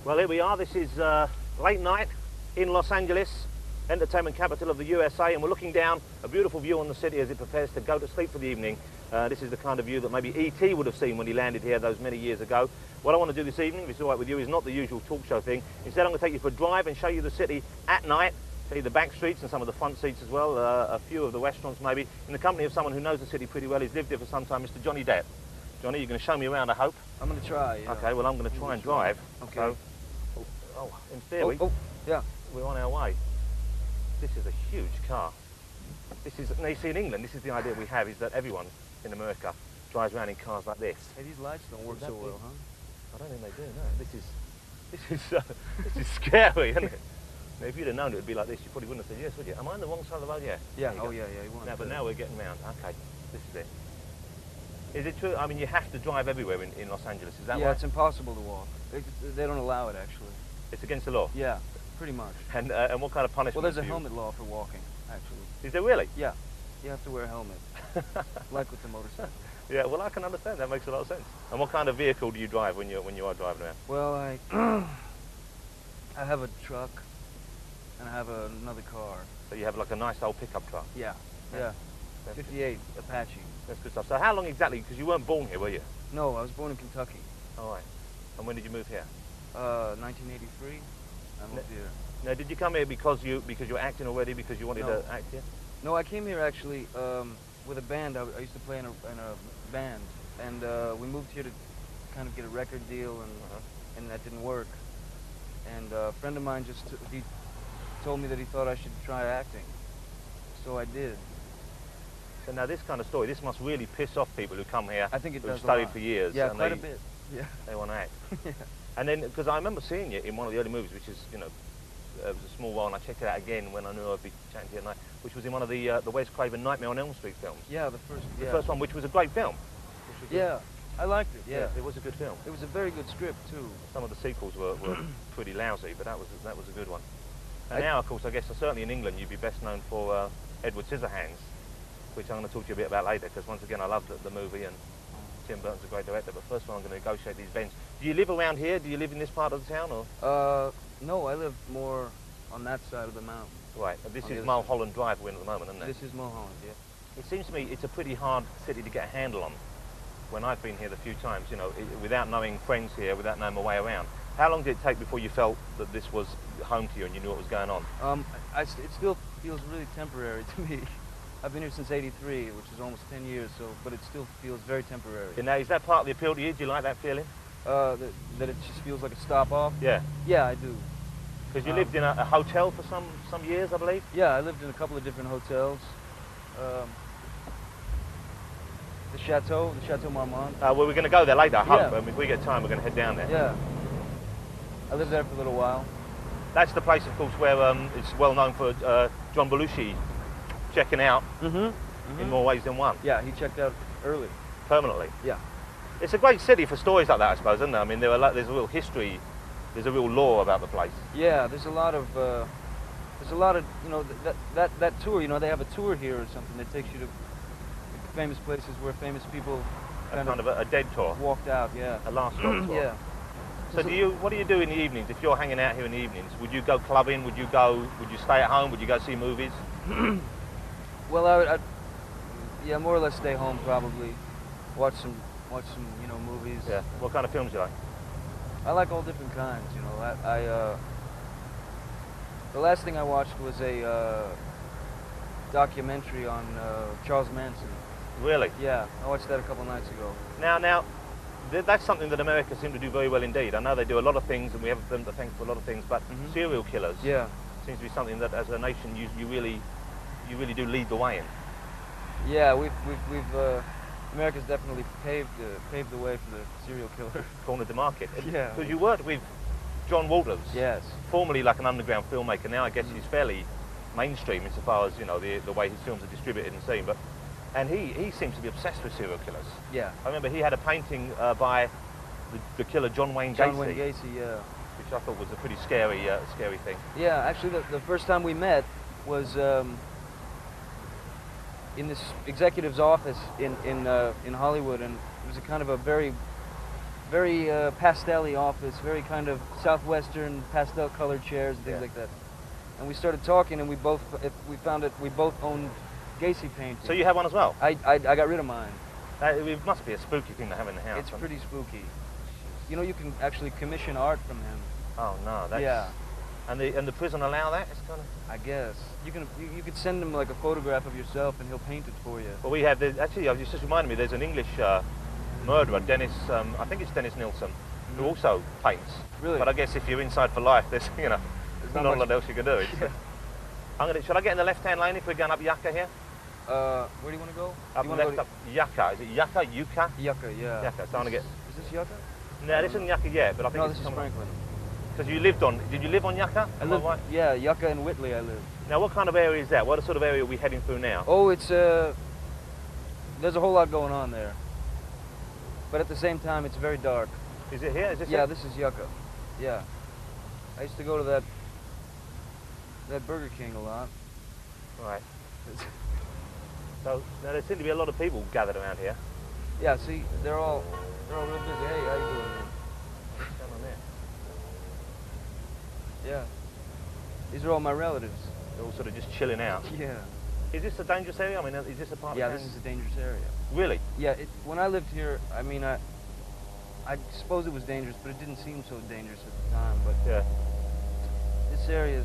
Well, here we are. This is late night in Los Angeles, entertainment capital of the USA, and we're looking down a beautiful view on the city as it prepares to go to sleep for the evening. This is the kind of view that maybe E.T. would have seen when he landed here those many years ago. What I want to do this evening, if it's all right with you, is not the usual talk show thing. Instead, I'm going to take you for a drive and show you the city at night, show you the back streets and some of the front seats as well, a few of the restaurants maybe, in the company of someone who knows the city pretty well. He's lived here for some time, Mr. Johnny Depp. Johnny, you're going to show me around, I hope? I'm going to try, yeah. Okay, well, I'm going to try and drive. Okay. So, in theory, yeah, we're on our way. This is a huge car. This is, now you see in England, this is the idea we have, is that everyone in America drives around in cars like this. Hey, these lights don't work so well, huh? I don't think they do, no. This is scary, isn't it? Now, if you'd have known it would be like this, you probably wouldn't have said yes, would you? Am I on the wrong side of the road? Yeah. Yeah, oh yeah, you want now, but now we're getting round. Okay, this is it. Is it true? I mean, you have to drive everywhere in Los Angeles, is that right? Yeah, it's impossible to walk. They don't allow it, actually. It's against the law? Yeah, pretty much. And what kind of punishment? Well, there's a helmet law for walking, actually. Is there really? Yeah, you have to wear a helmet, like with the motorcycle. Yeah, well, I can understand. That makes a lot of sense. And what kind of vehicle do you drive when you are driving around? Well, I have a truck, and I have another car. So you have like a nice old pickup truck? Yeah. 58 Apache. That's good stuff. So how long exactly, because you weren't born here, were you? No, I was born in Kentucky. All right. And when did you move here? 1983. I moved here. Now, did you come here because you were acting already, because you wanted to act here? No, I came here actually with a band. I used to play in a band, and we moved here to kind of get a record deal, and that didn't work. And a friend of mine he told me that he thought I should try acting, so I did. So now this kind of story, this must really piss off people who come here. I think it does. Who've studied for years. Yeah, and quite a bit. Yeah. They want to act. Yeah. And then, because I remember seeing you in one of the early movies, which is, it was a small while, and I checked it out again when I knew I'd be chatting to you at night, which was in one of the Wes Craven Nightmare on Elm Street films. Yeah, the first one, which was a great film. Yeah, I liked it. Yeah, it was a good film. It was a very good script too. Some of the sequels were pretty lousy, but that was a good one. And now, of course, I guess certainly in England, you'd be best known for Edward Scissorhands, which I'm going to talk to you a bit about later, because once again, I love the movie, and Tim Burton's a great director. But first of all, I'm going to negotiate these vents. Do you live around here? Do you live in this part of the town, or? No, I live more on that side of the mountain. Right, and this is Mulholland Drive we're in at the moment, isn't it? This is Mulholland, yeah. It seems to me it's a pretty hard city to get a handle on. When I've been here the few times, without knowing friends here, without knowing my way around. How long did it take before you felt that this was home to you and you knew what was going on? It still feels really temporary to me. I've been here since '83, which is almost 10 years, but it still feels very temporary. Now, is that part of the appeal to you? Do you like that feeling? That it just feels like a stop off? Yeah. Yeah, I do. Because you lived in a hotel for some years, I believe? Yeah, I lived in a couple of different hotels. The Chateau Marmont. Well, we're going to go there later, I hope. If we get time, we're going to head down there. Yeah. I lived there for a little while. That's the place, of course, where it's well known for John Belushi checking out in more ways than one. Yeah, he checked out early. Permanently? Yeah. It's a great city for stories like that, I suppose, isn't there? I mean, there's a real history, there's a real lore about the place. Yeah, there's a lot of, that tour, they have a tour here or something that takes you to famous places where famous people kind of a dead tour. Walked out, yeah. A last stop tour. Yeah. So what do you do in the evenings? If you're hanging out here in the evenings, would you go clubbing? Would you stay at home? Would you go see movies? Well, I'd more or less stay home probably. Watch some movies. Yeah. What kind of films do you like? I like all different kinds, the last thing I watched was a documentary on Charles Manson. Really? Yeah, I watched that a couple nights ago. Now, that's something that America seem to do very well indeed. I know they do a lot of things, and we have them to thank for a lot of things, but serial killers seems to be something that, as a nation, you really do lead the way in. Yeah, we've America's definitely paved the way for the serial killer. Cornered the market. Yeah. Because you worked with John Waters. Yes. Formerly like an underground filmmaker. Now I guess he's fairly mainstream insofar as the way his films are distributed and seen. And he seems to be obsessed with serial killers. Yeah. I remember he had a painting by the killer John Wayne Gacy. John Wayne Gacy, yeah. Which I thought was a pretty scary thing. Yeah, actually the first time we met was in this executive's office in Hollywood, and it was a kind of a very very pastel-y office, very kind of southwestern pastel-colored chairs and things like that. And we started talking, and we found that we both owned Gacy paintings. So you have one as well? I got rid of mine. It must be a spooky thing to have in the house. It's pretty spooky. You know, you can actually commission art from him. Oh no, that's... Yeah. And the prison allow that? It's kind of... I guess. You could send him like a photograph of yourself and he'll paint it for you. Well, we have, actually, you just reminded me, there's an English murderer, Dennis, I think it's Dennis Nilsson, who also paints. Really? But I guess if you're inside for life, there's, you know, there's not a lot else you can do. Shall I get in the left-hand lane if we're going up Yucca here? Where do you want to go? Up left, up Yucca. Is it Yucca? Yucca? Yucca, yeah. Yucca, so I'm gonna get... Is this Yucca? No, this isn't Yucca yet, but I think no, it's... this is Franklin. Because you lived on... Did you live on Yucca? Right? Yeah, Yucca and Whitley I live. Now, what kind of area is that? What sort of area are we heading through now? Oh, it's... there's a whole lot going on there. But at the same time, it's very dark. Is it here? Is this Yeah, it? this is Yucca. Yeah. I used to go to that Burger King a lot. Right. So now there seem to be a lot of people gathered around here. Yeah, see, they're all real busy. Hey, how you doing, man? What's going on there? Yeah. These are all my relatives. They're all sort of just chilling out. Yeah. Is this a dangerous area? I mean, is this a part of Yeah, town? this is a dangerous area. Really? Yeah, when I lived here, I mean, I suppose it was dangerous, but it didn't seem so dangerous at the time. But yeah, this area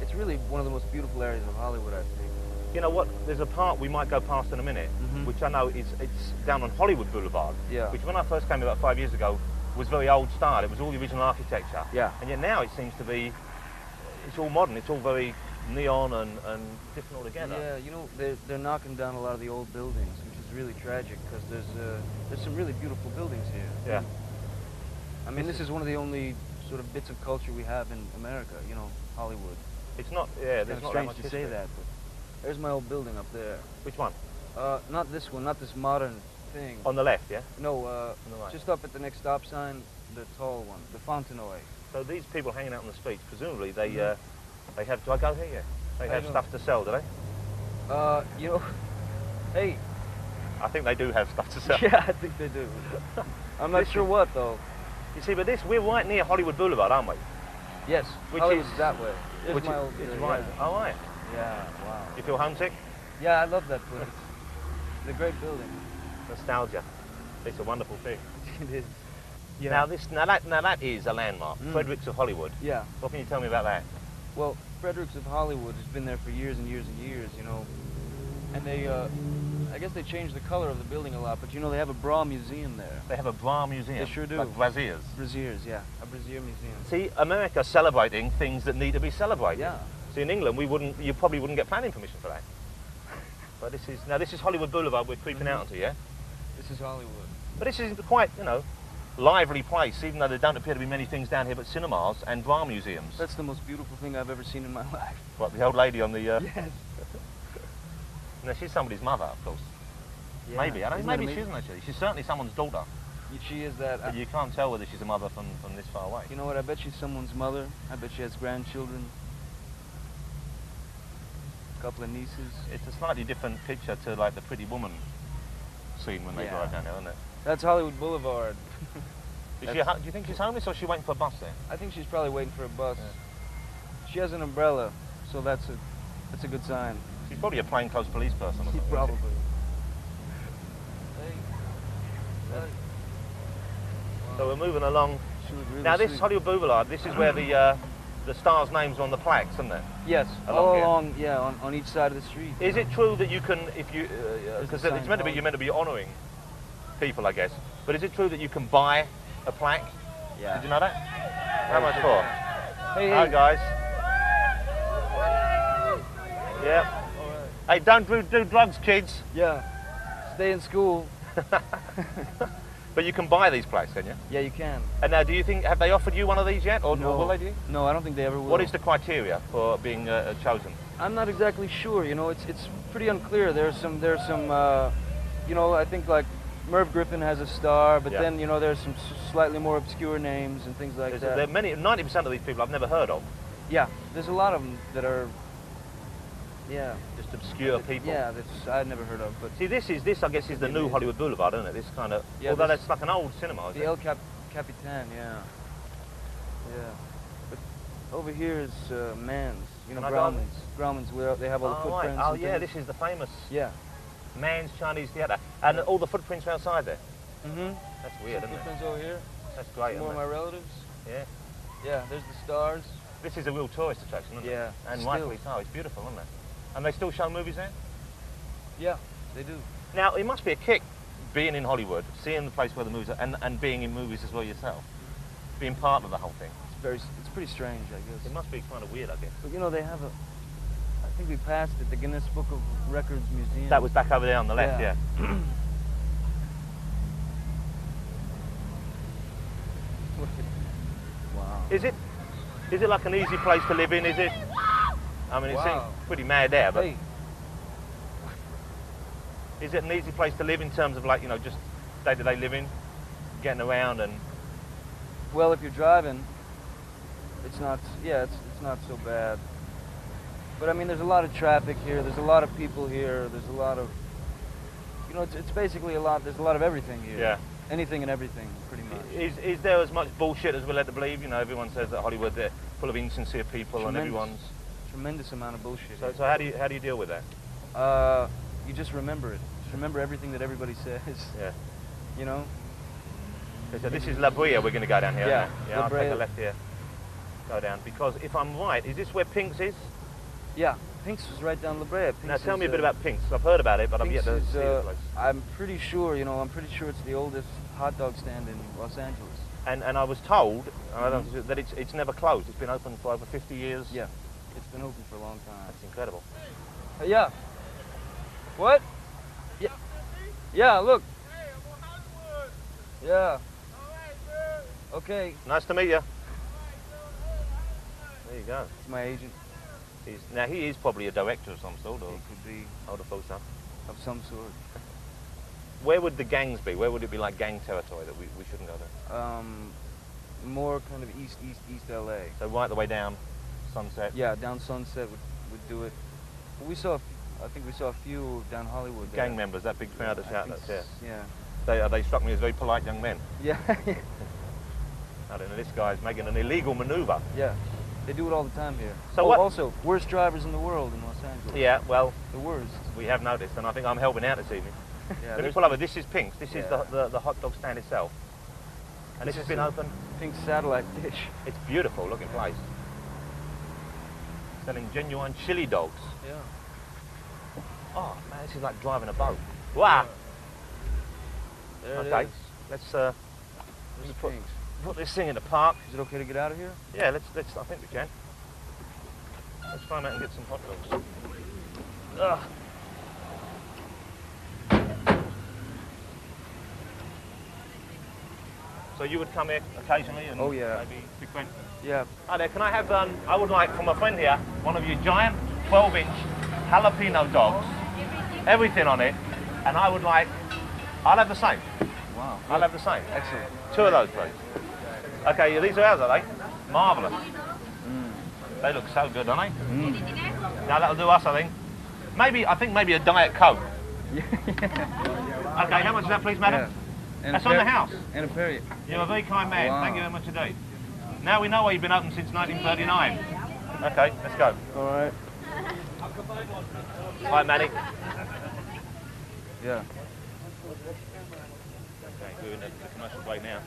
it's really one of the most beautiful areas of Hollywood, I think. You know what? There's a part we might go past in a minute, which I know it's down on Hollywood Boulevard. Yeah. Which when I first came about 5 years ago was very old style. It was all the original architecture. Yeah. And yet now it seems to be, it's all modern. It's all very neon and different altogether. Yeah, you know, they're knocking down a lot of the old buildings, which is really tragic because there's some really beautiful buildings here. Yeah. I mean, this is one of the only sort of bits of culture we have in America. You know, Hollywood. It's not. Yeah, there's it's not that strange much to history. say that, but there's my old building up there. Which one? Not this one, not this modern thing. On the left, yeah. No, on the right. just up at the next stop sign, the tall one, the Fontenoy. So these people hanging out on the streets, presumably they have. Do I go here? Yeah. They have stuff to sell, do they? You know, hey. I think they do have stuff to sell. Yeah, I think they do. I'm not sure what though. You see, but we're right near Hollywood Boulevard, aren't we? Yes, which Hollywood's is that way. Which my is, old it's building, right. yeah. Oh, right. Yeah, wow. You feel homesick? Yeah, I love that place. It's a great building. Nostalgia. It's a wonderful thing. It is. Yeah. Now that is a landmark. Fredericks of Hollywood. Yeah. What can you tell me about that? Well, Fredericks of Hollywood has been there for years and years and years, you know. And they, I guess they changed the color of the building a lot, but you know, they have a bra museum there. They have a bra museum? They sure do. Like brassieres? Brassieres, yeah. A brassiere museum. See, America's celebrating things that need to be celebrated. Yeah. See, in England, you probably wouldn't get planning permission for that. But this is Hollywood Boulevard we're creeping out onto, yeah? This is Hollywood. But this is quite, you know, lively place, even though there don't appear to be many things down here but cinemas and bra museums. That's the most beautiful thing I've ever seen in my life. What, the old lady on the... Yes. No, she's somebody's mother, of course. Yeah. Maybe, I don't know, maybe she isn't actually. She's certainly someone's daughter. She is that. But you can't tell whether she's a mother from this far away. You know what, I bet she's someone's mother. I bet she has grandchildren. A couple of nieces. It's a slightly different picture to like the Pretty Woman scene when they drive down there, isn't it? That's Hollywood Boulevard. Do you think she's homeless or is she waiting for a bus there? I think she's probably waiting for a bus. Yeah. She has an umbrella, so that's a good sign. She's probably a plainclothes police person or something. Probably. So we're moving along. Really now this Hollywood Boulevard, this is where the stars' names are on the plaques, isn't it? Yes, all along, yeah, on each side of the street. Is it true that you can, if you, because you're meant to be honouring people, I guess, but is it true that you can buy a plaque? Yeah. Did you know that? How much for? Hey, Hi guys. Yeah. All right. Hey, don't do drugs, kids. Yeah. Stay in school. But you can buy these plaques, can you? Yeah, you can. And now, do you think, have they offered you one of these yet, or will they do? No, I don't think they ever will. What is the criteria for being chosen? I'm not exactly sure. You know, it's pretty unclear. There's some, you know, I think like Merv Griffin has a star, but then you know there's some slightly more obscure names and things like that. There are many, 90% of these people I've never heard of. Yeah, there's a lot of them that are Yeah. Just obscure people. Yeah, that's I'd never heard of. But See, this I guess is the new Hollywood Boulevard, isn't it? This kind of. Yeah, although this- that's like an old cinema. the El Capitan, yeah. Yeah. But over here is Mann's. You know, Can I go on? Grauman's, where they have all the Oh, footprints. right. Oh and yeah, things. this is the famous Yeah. Mann's Chinese Theatre, and all the footprints are outside there. Mm-hmm. That's weird, isn't it? Footprints over here. That's great. Some more of Isn't my it? relatives. Yeah. Yeah, there's the stars. This is a real tourist attraction, isn't it? Yeah, And still. rightfully so. It's beautiful, isn't it? And they still show movies there. Yeah, they do. Now, it must be a kick being in Hollywood, seeing the place where the movies are, and being in movies as well yourself, being part of the whole thing. It's pretty strange, I guess. It must be kind of weird, I guess. But you know, they have I think we passed it, the Guinness Book of Records Museum. That was back over there on the left, yeah. Wow. Is it like an easy place to live in? Is it? I mean, it seems Wow. pretty mad there, but Hey, is it an easy place to live in terms of like, you know, just day-to-day living, getting around and? well, if you're driving, it's not. Yeah, it's not so bad. But I mean, there's a lot of traffic here. There's a lot of people here. There's a lot of, you know, it's basically a lot. There's a lot of everything here. Yeah. Anything and everything, pretty much. Is there as much bullshit as we're led to believe? You know, everyone says that Hollywood, they're full of insincere people and Tremendous. everyone's. Tremendous amount of bullshit. So how do you deal with that? You just remember it. Just remember everything that everybody says. Yeah. You know. Okay, so this is La Brea. We're going to go down here. Yeah, Isn't it? Yeah. La I'll take Brea. the left here. Go down because if I'm right, is this where Pink's is? Yeah. Pink's is right down La Brea. Pink's Now tell is, me a bit about Pink's. I've heard about it, but I've yet Pink's to see the place. I'm pretty sure. You know, I'm pretty sure it's the oldest hot dog stand in Los Angeles. And I was told that it's never closed. It's been open for over 50 years. Yeah. It's been open for a long time. That's incredible. Yeah. What? Yeah. Yeah, look. Yeah. Okay. Nice to meet you. There you go. It's my agent. Now he is probably a director of some sort, or He could be I would have thought so. of some sort. Where would the gangs be? Where would it be like gang territory that we shouldn't go there? More kind of east LA. So right the way down Sunset. Yeah, down Sunset would do it. But I think we saw a few down Hollywood. Gang members, that big crowd that's I shouting think at us, yeah. Yeah. They struck me as very polite young men. Yeah. I don't know, this guy's making an illegal maneuver. Yeah. They do it all the time here. So what- Also, worst drivers in the world in Los Angeles. Yeah, well, The worst. we have noticed, and I think I'm helping out this evening. Yeah. Let me there's pull over. This is Pink's. This is Yeah. the hot dog stand itself. And this has been open. Pink satellite dish. It's beautiful looking place. Selling genuine chili dogs. Yeah. Oh man, this is like driving a boat. Wow. There Okay. it is. Let's There's put, Pink's. put this thing in the park. Is it okay to get out of here? Yeah, let's I think we can. Let's find out and get some hot dogs. Ugh. So you would come here occasionally and Oh, yeah. maybe frequent? Yeah. Hi there, can I have, I would like from a friend here, one of your giant 12-inch jalapeno dogs, everything on it, and I would like, I'll have the same. Wow. I'll have the same. Excellent. 2 of those, please. Okay, yeah, these are ours, are they? Marvellous. They look so good, don't they? Now that'll do us, I think. I think maybe a Diet Coke. Okay, how much is that, please, madam? Yeah. And That's a on the pear- house. And a Perrier. You're a very kind man. Wow. Thank you very much indeed. Now we know why you've been open since 1939. Okay, let's go. All right. Hi, Manny. Yeah. Okay, we're in the commercial break now.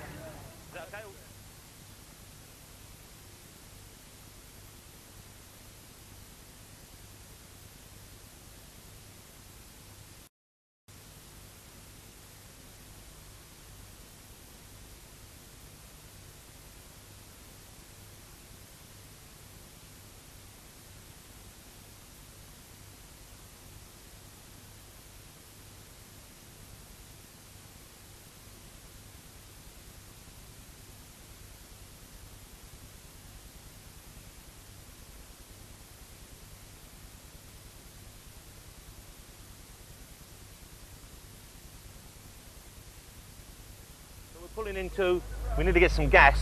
Pulling into, we need to get some gas,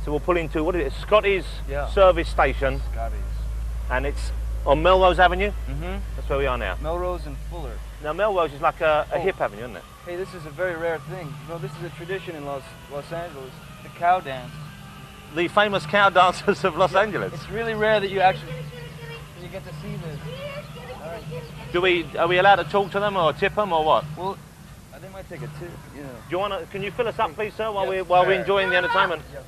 so we'll pull into, what is it, Scotty's Yeah. service station, Scotty's. and it's On Melrose Avenue? Mm-hmm. That's where we are now. Melrose and Fuller. Now Melrose is like a hip avenue, isn't it? Hey, this is a very rare thing. You know, this is a tradition in Los Angeles, the cow dance. The famous cow dancers of Los Angeles. It's really rare that you get to see this. All right. Are we allowed to talk to them or tip them or what? Well, they might take a tip. Yeah. Do you want to? Can you fill us up, please, sir, while Yes, we're enjoying the entertainment? Yeah,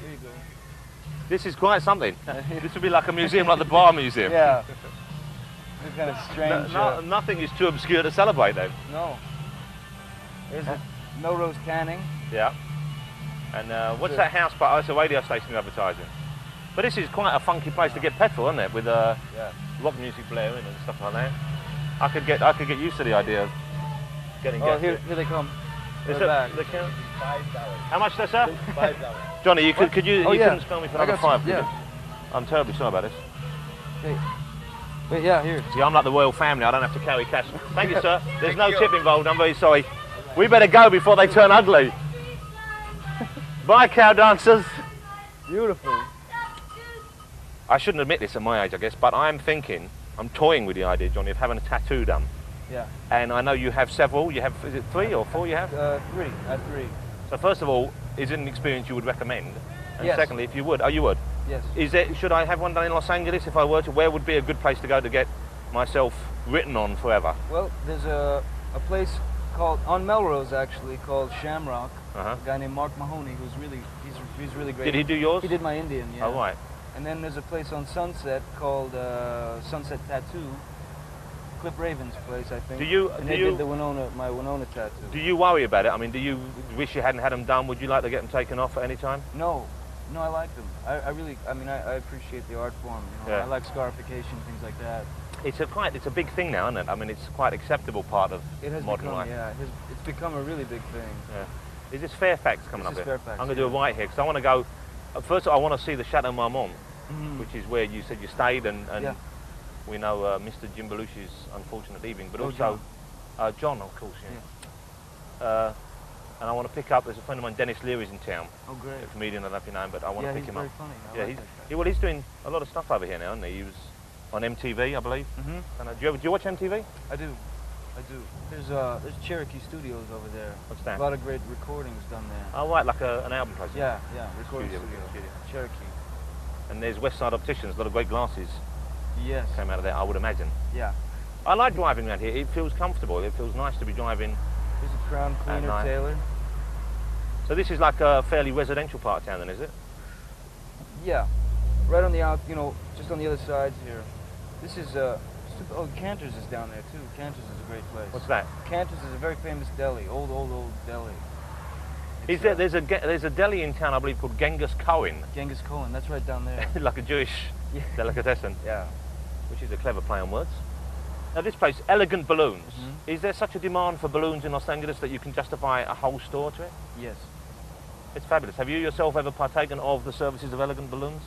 here you go. This is quite something. This would be like a museum, like the Bar Museum. Yeah. It's kind of strange. Nothing is too obscure to celebrate, then. No. There's a Melrose Canning. Yeah. And what's that house? Oh, it's a radio station you're advertising. But this is quite a funky place to get petrol, isn't it? With rock music blaring and stuff like that. I could get used to the idea of getting gas. Here they come. Is They're back. $5. How much, sir? $5. Johnny, you couldn't spell me for another $5, could yeah. you? I'm terribly sorry about this. Hey. Wait, yeah, here. See, I'm like the royal family. I don't have to carry cash. Thank you, sir. There's no tip involved. I'm very sorry. We better go before they turn ugly. Bye, cow dancers. Beautiful. I shouldn't admit this at my age, I guess, but I'm toying with the idea, Johnny, of having a tattoo done. Yeah. And I know you have several. You have, is it 3 or 4 you have? 3. I have 3. So first of all, is it an experience you would recommend? And Yes. secondly, if you would, you would? Yes. Should I have one done in Los Angeles if I were to? Where would be a good place to go to get myself written on forever? Well, there's a place on Melrose actually called Shamrock. Uh-huh. A guy named Mark Mahoney who's he's really great. Did he do yours? He did my Indian, yeah. Oh, right. And then there's a place on Sunset called Sunset Tattoo. Clip Raven's place, I think. They did my Winona tattoo. Do you worry about it? I mean, do you wish you hadn't had them done? Would you like to get them taken off at any time? No, I like them. I appreciate the art form. You know? Yeah. I like scarification, things like that. It's a big thing now, isn't it? I mean, it's quite an acceptable part of modern life. Yeah, it's become a really big thing. Yeah. Is this Fairfax coming up here? Fairfax, I'm going to do a right here because I want to go. First, I want to see the Chateau Marmont, Mm-hmm. which is where you said you stayed, and Yeah. we know Mr. Jim Belushi's unfortunate evening, but Oh, also John, of course. Yeah. And I want to pick up. There's a friend of mine, Dennis Leary's in town. Oh, great. A comedian, I don't know if you know him, but I want to pick him up. He's very funny. I Yeah, like that guy. well, he's doing a lot of stuff over here now, isn't he? He was on MTV, I believe. Mm-hmm. And, do you watch MTV? I do. There's Cherokee Studios over there. What's that? A lot of great recordings done there. Oh, right, like an album process. Yeah, recording Studio. studio. Cherokee. And there's Westside Opticians, a lot of great glasses Yes. came out of there, I would imagine. Yeah. I like driving around here. It feels comfortable. It feels nice to be driving. There's a Crown Cleaner night. Taylor. So this is like a fairly residential part of town then, is it? Yeah. Right on the just on the other sides here. This is Cantor's is down there too. Cantor's is a great place. What's that? Cantor's is a very famous deli. Old deli. Is there, there's a deli in town, I believe, called Genghis Cohen. Genghis Cohen, that's right down there. Like a Jewish delicatessen. Yeah. Which is a clever play on words. Now this place, Elegant Balloons. Mm-hmm. Is there such a demand for balloons in Los Angeles that you can justify a whole store to it? Yes. It's fabulous. Have you yourself ever partaken of the services of Elegant Balloons?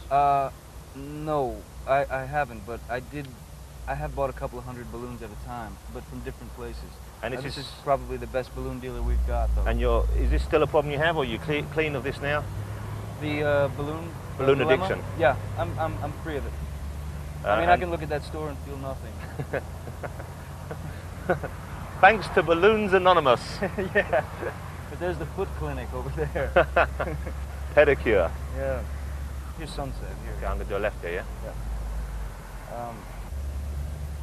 No, I haven't, but I have bought a couple of hundred balloons at a time, but from different places. And this is probably the best balloon dealer we've got, though. And is this still a problem you have, or are you clean of this now? The balloon addiction? dilemma? Yeah, I'm free of it. I mean, I can look at that store and feel nothing. Thanks to Balloons Anonymous. Yeah, but there's the foot clinic over there. Pedicure. Yeah. Here's Sunset here. Okay, I'm going to do a left here, yeah? Yeah.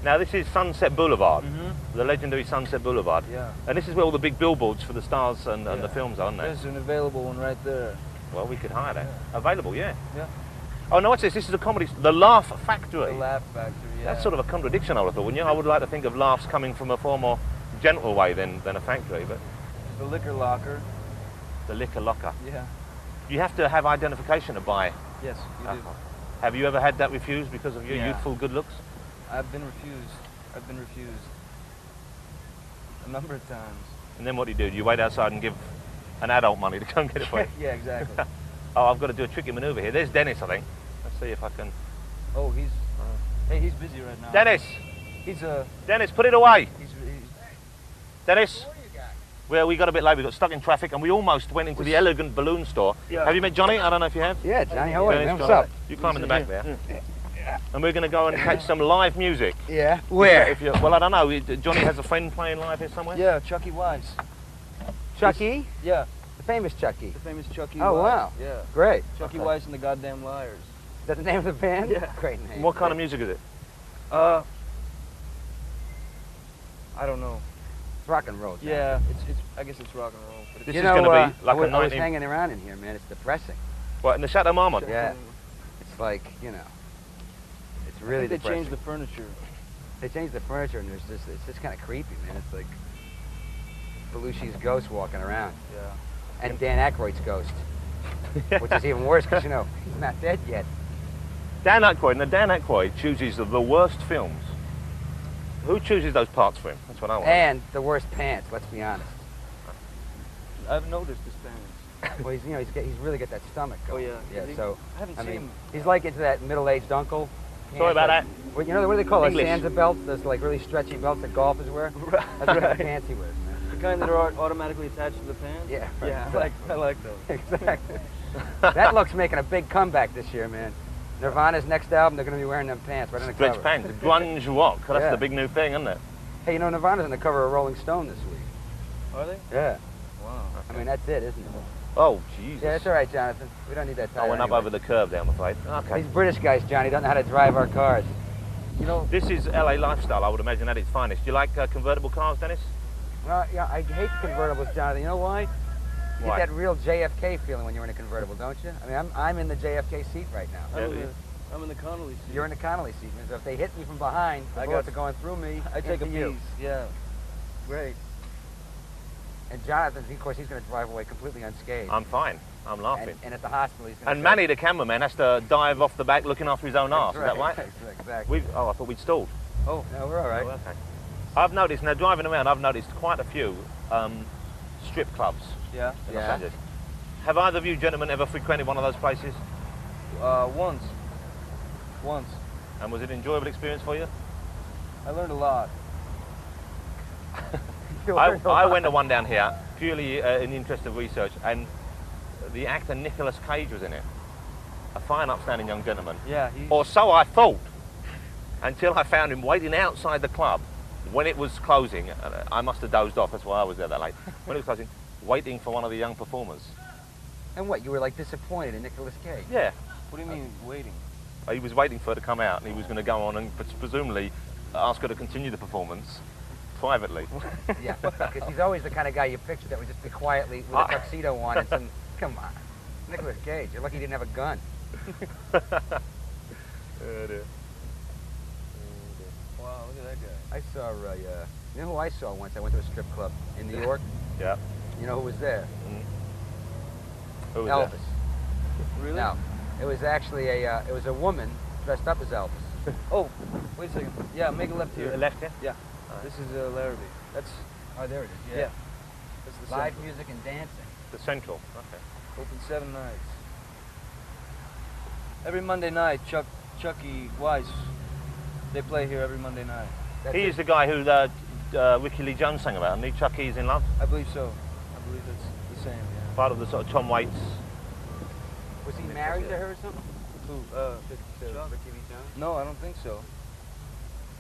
Now this is Sunset Boulevard, Mm-hmm. the legendary Sunset Boulevard. Yeah. And this is where all the big billboards for the stars and the films are, aren't they? There's an available one right there. Well, we could hire that. Available, yeah. Yeah. Oh, no, what's this? This is a comedy, The Laugh Factory. The Laugh Factory, yeah. That's sort of a contradiction, I would have thought, wouldn't you? I would like to think of laughs coming from a far more gentle way than a factory, but... The liquor locker. The liquor locker. Yeah. You have to have identification to buy Yes, you alcohol. do. Have you ever had that refused because of your Yeah. youthful good looks? I've been refused a number of times. And then what do you do? Do you wait outside and give an adult money to go and get it for you? Yeah, exactly. Oh, I've got to do a tricky manoeuvre here. There's Dennis, I think. Let's see if I can... Oh, he's busy right now. Dennis! He's Dennis, put it away! he's Dennis? Well, we got a bit late. We got stuck in traffic and we almost went into the Elegant Balloon store. Yeah. Have you met Johnny? I don't know if you have. Yeah, Johnny, how are you? Dennis, What's Johnny. up? You climb in the back there. and we're going to go and catch some live music. Yeah. Where? If well, I don't know. Johnny has a friend playing live here somewhere? Yeah, Chucky Wise. Chucky? Yeah. The famous Chucky. The famous Chucky Oh, Wise. wow. Yeah. Great. Chucky Okay. Wise and the Goddamn Liars. Is that the name of the band? Yeah. Great name. What kind of music is it? I don't know. It's rock and roll. John. Yeah, it's. I guess it's rock and roll. But it's This You is know, going to be I like was, a I was 19... hanging around in here, man. It's depressing. What, in the Chateau Marmont? Yeah. It's like, you know, it's really I think they depressing. changed the furniture. They changed the furniture, and it's just kind of creepy, man. It's like Belushi's ghost walking around, Yeah. and Dan Aykroyd's ghost, which is even worse because you know he's not dead yet. Dan Aykroyd. Now, Dan Aykroyd chooses the worst films. Who chooses those parts for him? That's what I want. And the worst pants. Let's be honest. I've noticed his pants. Well, he's really got that stomach Oh going. yeah. Yeah. So I haven't seen mean, him. he's like into that middle-aged uncle. Sorry about that. Well, you know what do they call those English. Sansa belts? Those like really stretchy belts that golfers wear. That's the kind of pants he wears, man. The kind that are automatically attached to the pants. Yeah. Yeah. I like those. Exactly. That looks making a big comeback this year, man. Nirvana's next album, they're going to be wearing them pants right on the Stretch cover. pants. Grunge rock. That's Yeah. the big new thing, isn't it? Hey, you know Nirvana's on the cover of Rolling Stone this week. Are they? Yeah. Wow. I mean, that's it, isn't it? Oh, Jesus. Yeah, it's all right, Jonathan. We don't need that I tire went up anyway. over the curb there, I'm afraid. Okay. These British guys, Johnny, don't know how to drive our cars. You know. This is LA lifestyle, I would imagine, at its finest. Do you like convertible cars, Dennis? Well, yeah, I hate convertibles, Jonathan. You know why? You Why? get that real JFK feeling when you're in a convertible, don't you? I mean, I'm in the JFK seat right now. Yeah, I'm in the Connolly seat. You're in the Connolly seat, man. So if they hit me from behind, the I bullets got- are going through me. I take a into you. piece. Yeah. Great. And Jonathan, of course, he's going to drive away completely unscathed. I'm fine. I'm laughing. And at the hospital, he's going to And Manny, the cameraman, has to dive off the back looking after his own arse. Is that right? Exactly. Oh, I thought we'd stalled. Oh, no, we're all right. Oh, okay. I've noticed, now driving around, I've noticed quite a few strip clubs Yeah. in Los Yeah. Angeles. Have either of you gentlemen ever frequented one of those places? Once. Once. And was it an enjoyable experience for you? I learned a lot. I went to one down here purely in the interest of research, and the actor Nicolas Cage was in it. A fine, upstanding young gentleman. Yeah. Or so I thought, until I found him waiting outside the club when it was closing. I must have dozed off, that's why I was there that late. When it was closing, waiting for one of the young performers. And what, you were like disappointed in Nicolas Cage? Yeah, What do you mean waiting? he was waiting for her to come out, and he was going to go on and presumably ask her to continue the performance privately. Yeah, because he's always the kind of guy you picture that would just be quietly with a tuxedo on and some, come on. Nicolas Cage, you're lucky he didn't have a gun. Oh, dear. Wow, look at that guy. I saw, you know who I saw once? I went to a strip club in New York. Yeah. You know who was there? Who was Elvis. that? Really? No, it was actually it was a woman dressed up as Elvis. Oh, wait a second. Yeah, make a left here. Left here? Yeah. This is Larrabee. That's Oh, there it is, yeah. That's the Live Central. music and dancing. The Central. Okay. Open 7 nights. Every Monday night, Chucky Wise, they play here every Monday night. That's He's it. the guy who Ricky Lee Jones sang about, and Chuck E. in Love. I believe so. I believe that's the same, yeah. Part of the sort of Tom Waits. Was he married to her or something? Who? To Chuck? Ricky Lee Jones? No, I don't think so.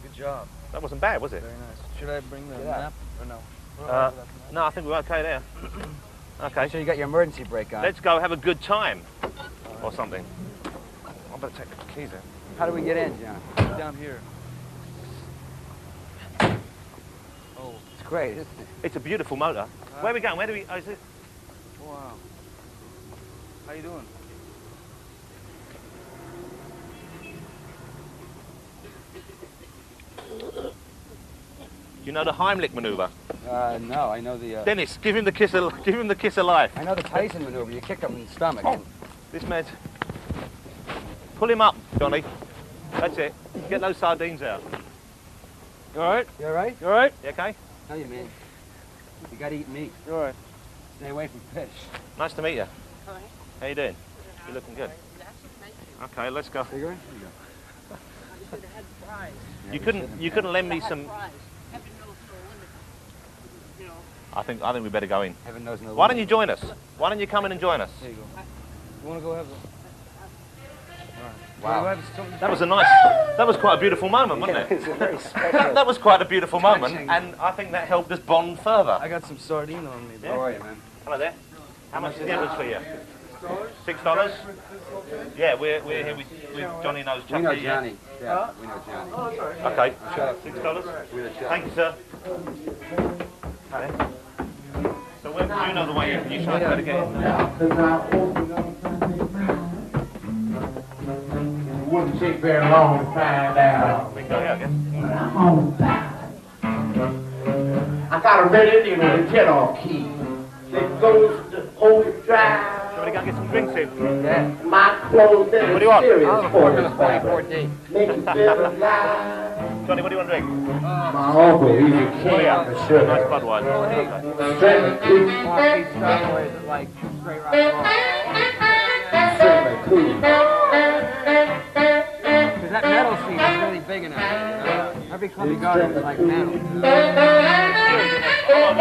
Good job. That wasn't bad, was it? Very nice. Should I bring the Yeah. map or no? No, I think we're okay there. Okay. So you got your emergency brake on. Let's go have a good time. Or something. I better take the keys out. How do we get in, John? Down here. Oh, It's great, isn't it? It's a beautiful motor. Where are we going? Where do we... Oh, is it? wow. How you doing? You know the Heimlich maneuver? No, I know the. Dennis, give him the kiss of life. I know the Tyson maneuver. You kick him in the stomach. Oh. This man's... Pull him up, Johnny. That's it. Get those sardines out. You alright? You all right? You alright? You okay? Tell you, man. You got to eat meat. You alright? Stay away from fish. Nice to meet you. How you doing? You're looking good. Okay, let's go. Cigarette? You couldn't lend me some... I think we better go in. Heaven knows no. Why don't you join us? Why don't you come in and join us? There you go. You wanna go have a... Wow. That was a nice, that was quite a beautiful moment, wasn't it? It's a very special. That was quite a beautiful moment, and I think that helped us bond further. I got some sardine on me. How are you, man? Hello there. How much is the others for you? $6? Yeah, we're here with Johnny Knows Chucky. We know Johnny. Yeah, we know Johnny. Okay, $6. Thank you, sir. Okay. So where, do you know the way you show us how to get in? Wouldn't take very long to find out. We can go here, I guess. I got a red Indian with a jet-off key. It goes to overdrive. Somebody go and get some drinks in. Yeah. My clothes in What do you want? serious Oh, Formula 44D. Make you feel alive. Johnny, what do you want to drink? My uncle, he's a king of the Nice sugar. Budweiser. Okay. Straight cool. Coffee style, or is it like straight rock and Straight cool. roll? Because that metal scene is really big enough. Every club you go to is like metal. Sure,